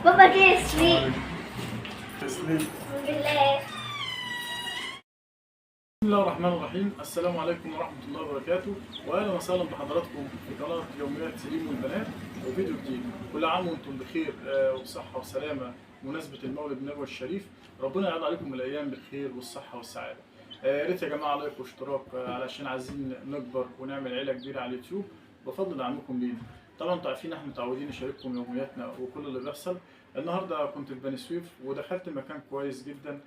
بابا تسليم. تسليم. الحمد لله. بسم الله الرحمن الرحيم، السلام عليكم ورحمة الله وبركاته، وأهلا وسهلا بحضراتكم في قناة يوميات سليم والبنات وفيديو جديد. كل عام وأنتم بخير وبصحة وسلامة بمناسبة المولد النبوي الشريف. ربنا يعود عليكم الأيام بالخير والصحة والسعادة. يا ريت يا جماعة لايك واشتراك علشان عايزين نكبر ونعمل عيلة كبيرة على اليوتيوب بفضل دعمكم لينا. طبعا انتوا عارفين احنا متعودين نشارككم يومياتنا وكل اللي بيحصل. النهارده كنت في بني سويف ودخلت مكان كويس جدا،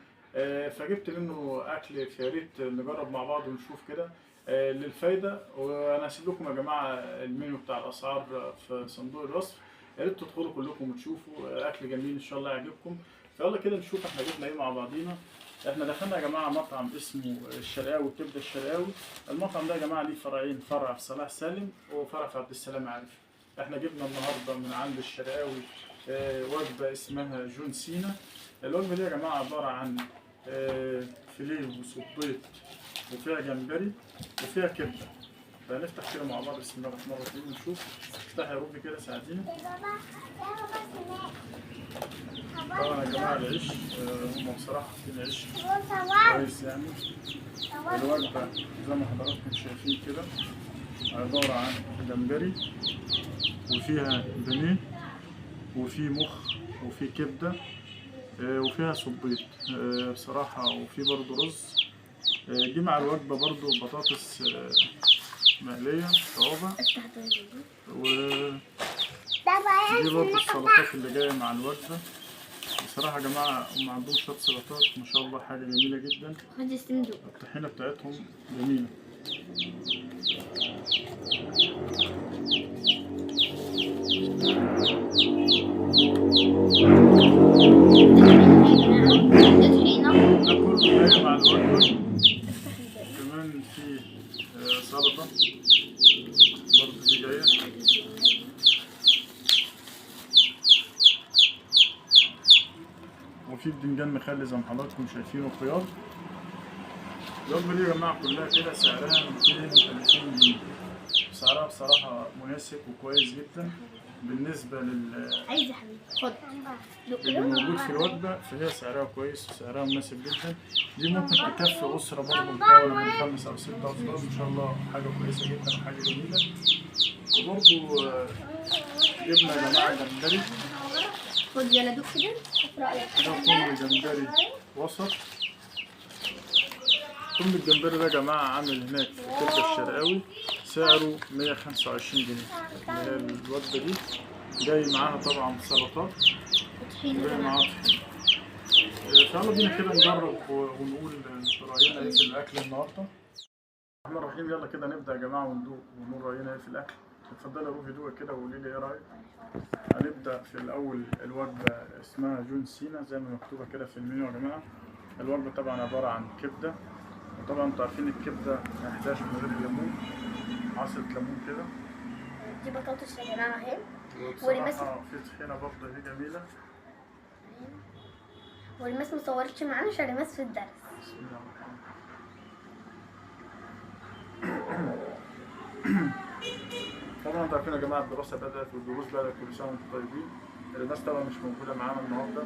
فجبت منه اكل، فيا ريت نجرب مع بعض ونشوف كده للفايده. وانا هسيب لكم يا جماعه المنيو بتاع الاسعار في صندوق الوصف، يا ريت تدخلوا كلكم وتشوفوا اكل جميل ان شاء الله يعجبكم. فيلا كده نشوف احنا جبنا ايه مع بعضينا. احنا دخلنا يا جماعه مطعم اسمه الشرقاوي، كبده الشرقاوي. المطعم ده يا جماعه ليه فرعين، فرع في صلاح سالم وفرع في عبد السلام عارف. احنا جبنا النهارده من عند الشرقاوي وجبه اسمها جون سينا. الوجبه دي يا جماعه عباره عن فيليه وصبيط وفيها جمبري وفيها كبده. فنفتح كده مع بعض، بسم الله الرحمن الرحيم ونشوف. افتح يا روبي كده ساعديني. طبعا يا جماعه العيش هم بصراحه حاطين عيش كويس يعني. الوجبه زي ما حضراتكم شايفين كده عباره عن جمبري وفيها بانيه وفي مخ وفي كبده وفيها صبيط بصراحة، وفي برضو رز. دي مع الوجبة برضو بطاطس مقلية صوابع، ودي برضو السلطات اللي جاية مع الوجبة. بصراحة يا جماعة هم عندهم شوية سلطات ما شاء الله، حاجة جميلة جدا. الطحينة بتاعتهم جميلة. ده كله جاي مع الوجبة. كمان في سلطة برضه دي جاية. وفي بدنجان مخلي زي ما حضراتكم شايفينه، خيار. الوجبة دي يا جماعة كلها كده سعرها 230 جنيه. سعرها بصراحة مناسب وكويس جدا بالنسبة عايز يا حبيبي خد اللي موجود في الوجبة، فهي سعرها كويس وسعرها مناسب جدا. دي ممكن تكفي أسرة برضه مكونة من 5 أو 6 أفراد إن شاء الله. حاجة كويسة جدا وحاجة جميلة. وبرضه جبنا يا جماعة جمبري. خد يلا دوق كده شوف رأيك. ده كل جمبري وسط. كل الجمبري ده يا جماعة عامل هناك في كبدة الشرقاوي سعره 125 جنيه. اللي هي الوجبة دي جاي معاها طبعا سلطات وجاي معاها طحين. فيلا بينا كده نجرب ونقول رأينا ايه في الأكل النهارده. الرحمن الرحيم. يلا كده نبدأ يا جماعة وندوق ونقول رأينا ايه في الأكل. اتفضلي يا روبي دوقي كده وقولي لي ايه رأيك. هنبدأ في الأول الوجبة اسمها جون سينا زي ما مكتوبة كده في المنيو يا جماعة. الوجبة طبعا عبارة عن كبدة، وطبعا انتوا عارفين الكبدة ما يحتاجش من غير الليمون، عصرة ليمون كده. دي بطاطس يا جماعة اهي. وبصراحة في طحينة برضه هي جميلة. والماس مصورتش معانا عشان ريماس في الدرس. بسم الله الرحمن الرحيم. طبعا انتوا عارفين يا جماعة الدراسة بدأت والدروس بدأت، كل سنة وانتم طيبين. الناس طبعا مش موجودة معانا النهاردة،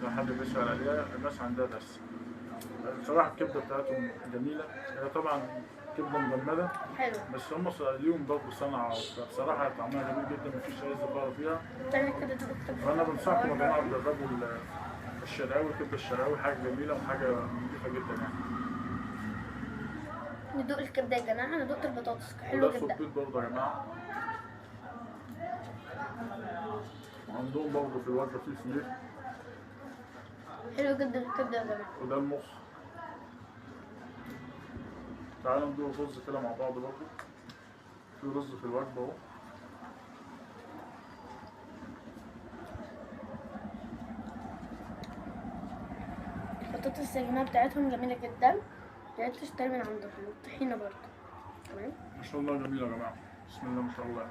لو حد بيسأل عليها الناس عندها درس. بصراحة الكبدة بتاعتهم جميلة. هي طبعا كبدة مجمدة حلو. بس هم ليهم برضه صنعة، بصراحة طعمها جميل جدا مفيش أي زفارة فيها. تعمل كده دكتور. وأنا بنصحكم يا جماعة تجربوا الشرقاوي، كبدة الشرقاوي حاجة جميلة وحاجة نضيفة جدا يعني. ندوق الكبدة يا جماعة. أنا دقت البطاطس حلوة وده جدا. الصبيط برضه يا جماعة. وعندهم برضه في الوجبة في فيليه. حلو جدا الكبدة يا جماعة. وده المخ. تعالوا ندوق الرز كده مع بعض برضه. في رز في الوجبة اهو. البطاطس يا جماعة بتاعتهم جميلة جدا، يا ريت تشتري من عندهم. والطحينة برضه تمام. ما شاء الله جميلة يا جماعة، بسم الله ما شاء الله.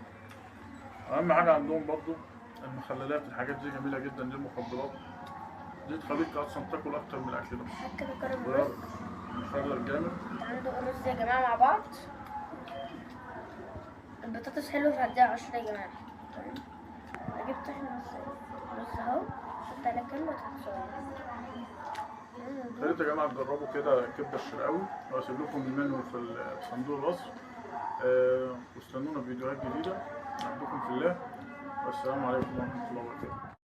أهم حاجة عندهم برضه المخللات، الحاجات دي جميلة جدا. دي المخدرات دي تخليك أصلا تاكل أكتر من الأكل ده. كده جرب الرز. مخلل جامد. تعالوا ندوق الرز يا جماعة مع بعض. البطاطس حلوة فهديها 10 يا جماعة. تمام. اجيب طحينة بس اهو حط على كلمة تتصور. يا ريت يا جماعه تجربوا كده كبده الشرقاوي، وهسيب لكم المنيو في صندوق الوصف. واستنونا بفيديوهات جديده. نحبكم في الله، والسلام عليكم ورحمه الله وبركاته.